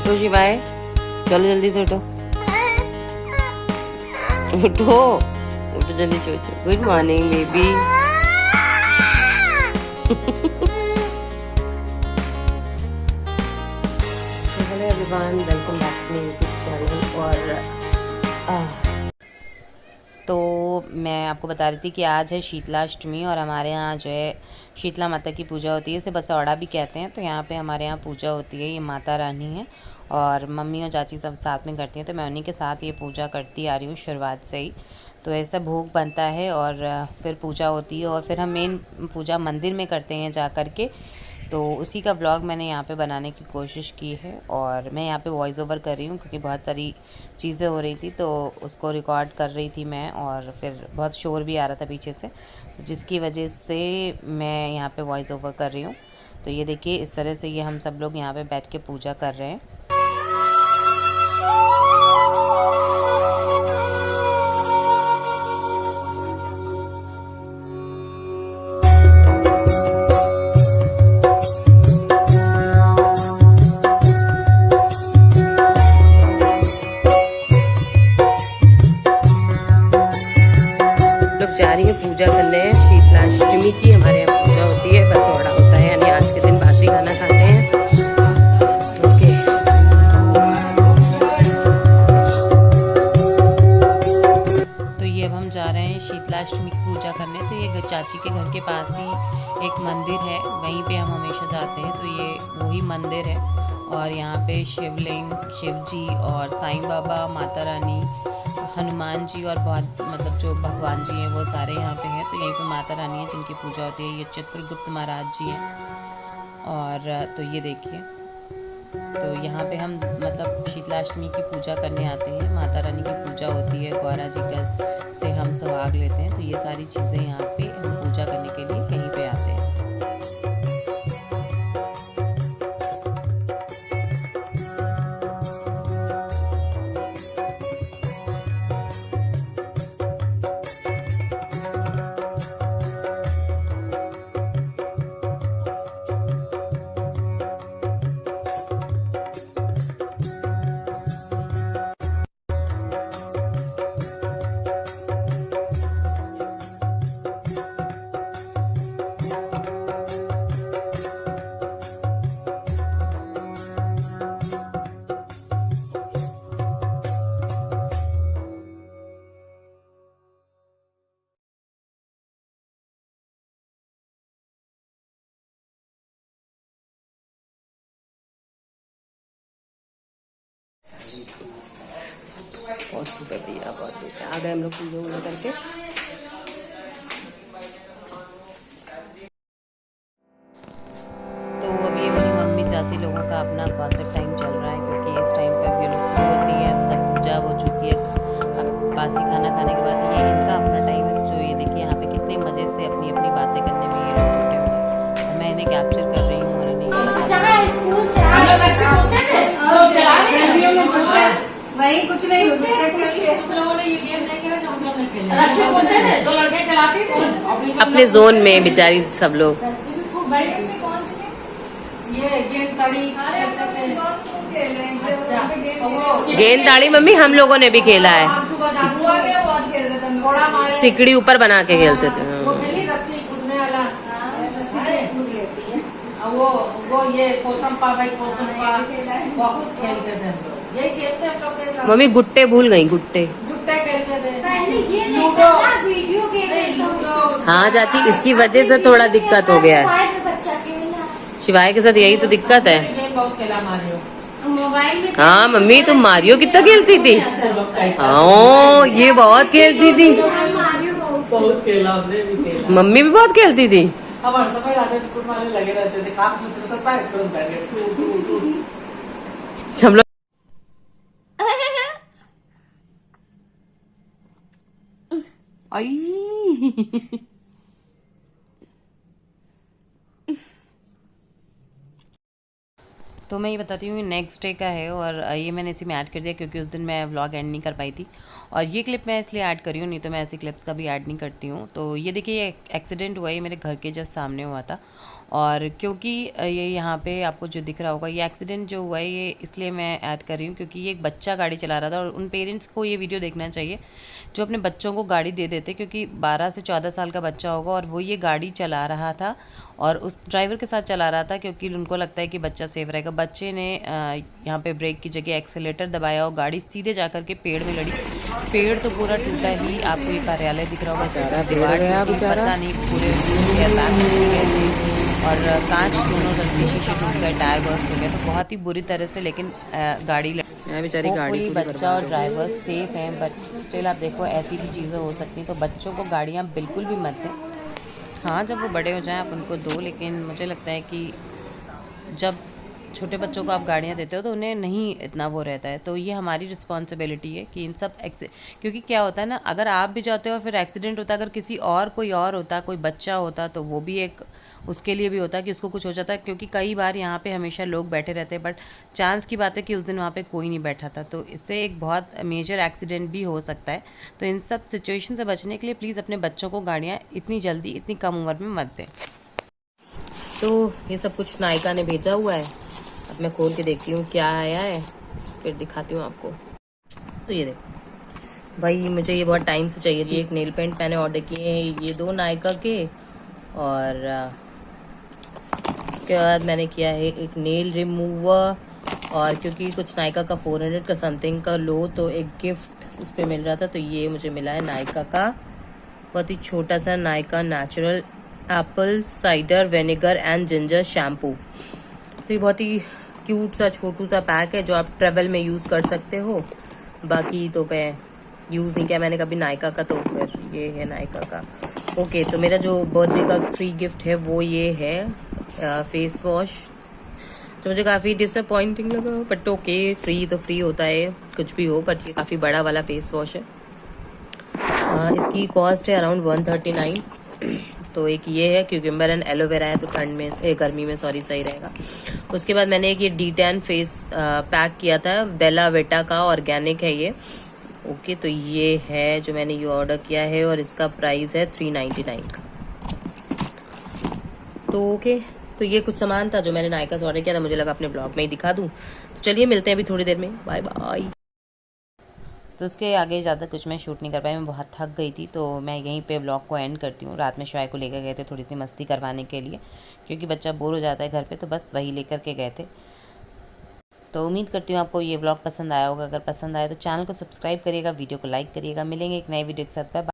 उठो शिवाय, चलो जल्दी से उठो, उठो उठो जल्दी से उठो। Good morning baby. Hello everyone, welcome back to YouTube channel. और तो मैं आपको बता रही थी कि आज है शीतलाष्टमी और हमारे यहाँ जो है शीतला माता की पूजा होती है। इसे बसौड़ा भी कहते हैं। तो यहाँ पे हमारे यहाँ पूजा होती है। ये माता रानी है और मम्मी और चाची सब साथ में करती हैं। तो मैं उन्हीं के साथ ये पूजा करती आ रही हूँ शुरुआत से ही। तो ऐसा भोग बनता है और फिर पूजा होती है और फिर हम मेन पूजा मंदिर में करते हैं जा कर के। तो उसी का व्लॉग मैंने यहाँ पे बनाने की कोशिश की है और मैं यहाँ पे वॉइस ओवर कर रही हूँ क्योंकि बहुत सारी चीज़ें हो रही थी तो उसको रिकॉर्ड कर रही थी मैं, और फिर बहुत शोर भी आ रहा था पीछे से, तो जिसकी वजह से मैं यहाँ पे वॉइस ओवर कर रही हूँ। तो ये देखिए इस तरह से ये हम सब लोग यहाँ पे बैठ के पूजा कर रहे हैं। जा रही है पूजा करने। शीतलाष्टमी की हमारे यहाँ पूजा होती है, बसौड़ा होता है, यानी आज के दिन बासी खाना खाते हैं। ओके, तो ये अब हम जा रहे हैं शीतलाष्टमी की पूजा करने। तो ये चाची के घर के पास ही एक मंदिर है, वहीं पे हम हमेशा जाते हैं। तो ये वही मंदिर है और यहाँ पे शिवलिंग, शिव जी और साईं बाबा, माता रानी, हनुमान जी और बहुत मतलब जो भगवान जी हैं वो सारे यहाँ पे हैं। तो यहीं पे माता रानी है जिनकी पूजा होती है। ये चित्रगुप्त महाराज जी हैं। और तो ये देखिए, तो यहाँ पे हम मतलब शीतलाष्टमी की पूजा करने आते हैं। माता रानी की पूजा होती है, गौरा जी का से हम सुहाग लेते हैं। तो ये सारी चीज़ें यहाँ पे हम पूजा करने के लिए कहीं पे आते हैं। आ गए हम लोग पूजा वूजा करके। तो अब ये मेरी मम्मी चाची लोगों का अपना गॉसिप टाइम चल रहा है क्योंकि इस टाइम पे अब ये लोग फ्री होती है। अब सब पूजा हो चुकी है। अब बासी खाना खाने के बाद ये इनका अपना टाइम है। जो ये देखिए यहाँ पे कितने मज़े से अपनी अपनी बातें करने में ये लोग जुटे हुए हैं। मैं इन्हें कैप्चर कर रही हूँ और इन्हें वही कुछ नहीं अपने जोन में बेचारी सब लोग। गेंद ताड़ी मम्मी हम लोगों ने भी खेला है। सिकड़ी ऊपर बना के खेलते थे। वो ये पोसंपा भाई पोसंपा बहुत खेलते थे हम लोग। यही खेलते हम लोग। मम्मी गुट्टे भूल गई, गुट्टे खेलते थे। हाँ चाची, इसकी वजह से थोड़ा दिक्कत हो गया है। शिवाय के साथ यही तो दिक्कत है। हाँ मम्मी, तुम मारियो कितना खेलती थी। हाँ ये बहुत खेलती थी। बहुत खेला हमने भी खेला। मम्मी भी बहुत खेलती थी। हमारे समय रात स्कूल वाले लगे रहते थे, काम सूत्र सब पैक कर बैठे हम लोग तो मैं ये बताती हूँ, नेक्स्ट डे का है और ये मैंने इसी में ऐड कर दिया क्योंकि उस दिन मैं व्लॉग एंड नहीं कर पाई थी। और ये क्लिप मैं इसलिए ऐड करी हूँ, नहीं तो मैं ऐसी क्लिप्स कभी ऐड नहीं करती हूँ। तो ये देखिए, ये एक्सीडेंट हुआ, ये मेरे घर के जस्ट सामने हुआ था। और क्योंकि ये यहाँ पे आपको जो दिख रहा होगा, ये एक्सीडेंट जो हुआ है ये इसलिए मैं ऐड कर रही हूँ क्योंकि ये एक बच्चा गाड़ी चला रहा था। और उन पेरेंट्स को ये वीडियो देखना चाहिए जो अपने बच्चों को गाड़ी दे देते, क्योंकि 12 से 14 साल का बच्चा होगा और वो ये गाड़ी चला रहा था और उस ड्राइवर के साथ चला रहा था क्योंकि उनको लगता है कि बच्चा सेफ रहेगा। बच्चे ने यहाँ पे ब्रेक की जगह एक्सेलेरेटर दबाया और गाड़ी सीधे जाकर के पेड़ में लड़ी। पेड़ तो पूरा टूटा ही, आपको ये कार्यालय दिख रहा होगा, इसकी पूरी दीवार टूटी, पता नहीं पूरे एयरबैग्स टूट गए थे और कांच दोनों तरफ के शीशे टूट गए, टायर बर्स्ट हो गया। तो बहुत ही बुरी तरह से, लेकिन गाड़ी होपफुली बच्चा और ड्राइवर सेफ हैं। बट स्टिल आप देखो, ऐसी भी चीज़ें हो सकती हैं। तो बच्चों को गाड़ियाँ बिल्कुल भी मत दें। हाँ, जब वो बड़े हो जाएं आप उनको दो, लेकिन मुझे लगता है कि जब छोटे बच्चों को आप गाड़ियाँ देते हो तो उन्हें नहीं इतना वो रहता है। तो ये हमारी रिस्पॉन्सिबिलिटी है कि इन सब क्योंकि क्या होता है ना, अगर आप भी जाते हो और फिर एक्सीडेंट होता, अगर किसी और कोई और होता, कोई बच्चा होता, तो वो भी एक उसके लिए भी होता कि उसको कुछ हो जाता है। क्योंकि कई बार यहाँ पे हमेशा लोग बैठे रहते हैं, बट चांस की बात है कि उस दिन वहाँ पे कोई नहीं बैठा था, तो इससे एक बहुत मेजर एक्सीडेंट भी हो सकता है। तो इन सब सिचुएशन से बचने के लिए प्लीज़ अपने बच्चों को गाड़ियाँ इतनी जल्दी, इतनी कम उम्र में मत दें। तो ये सब कुछ नायका ने भेजा हुआ है, अब मैं खोल के देखती हूँ क्या आया है, फिर दिखाती हूँ आपको। तो ये देखो भाई, मुझे ये बहुत टाइम से चाहिए थी। एक नेल पेंट मैंने ऑर्डर किए हैं, ये 2 नायका के, और उसके बाद मैंने किया है एक नेल रिमूवर। और क्योंकि कुछ नायका का 400 का समथिंग का लो, तो एक गिफ्ट उस पर मिल रहा था, तो ये मुझे मिला है नायका का बहुत ही छोटा सा Nykaa natural Apple cider vinegar and ginger shampoo. तो ये बहुत ही क्यूट सा छोटू सा पैक है जो आप ट्रेवल में यूज़ कर सकते हो। बाकी तो मैं यूज़ नहीं किया मैंने कभी नायका का, तो फिर ये है नायका का। ओके, तो मेरा जो बर्थडे का फ्री गिफ्ट है वो ये है फेस वॉश, जो मुझे काफ़ी डिसअपॉइंटिंग लगा, बट ओके, फ्री तो फ्री होता है, कुछ भी हो। बट ये काफ़ी बड़ा वाला फेस वॉश है। इसकी कॉस्ट है अराउंड 139। तो एक ये है क्यूकम्बर एंड एलोवेरा है, तो ठंड में गर्मी में सही रहेगा। उसके बाद मैंने एक ये D10 फेस पैक किया था, बेला वेटा का, ऑर्गेनिक है ये। ओके, तो ये है जो मैंने ये ऑर्डर किया है और इसका प्राइस है 399 का। तो ओके, तो ये कुछ सामान था जो मैंने नायका से ऑर्डर किया था, मुझे लगा अपने ब्लॉग में ही दिखा दूँ। तो चलिए मिलते हैं अभी थोड़ी देर में, बाय बाय। तो उसके आगे ज़्यादा कुछ मैं शूट नहीं कर पाई, मैं बहुत थक गई थी, तो मैं यहीं पे ब्लॉग को एंड करती हूँ। रात में शॉय को लेकर गए थे थोड़ी सी मस्ती करवाने के लिए, क्योंकि बच्चा बोर हो जाता है घर पे, तो बस वही लेकर के गए थे। तो उम्मीद करती हूँ आपको ये व्लॉग पसंद आया होगा। अगर पसंद आया तो चैनल को सब्सक्राइब करिएगा, वीडियो को लाइक करिएगा। मिलेंगे एक नए वीडियो के साथ, बाय बाय।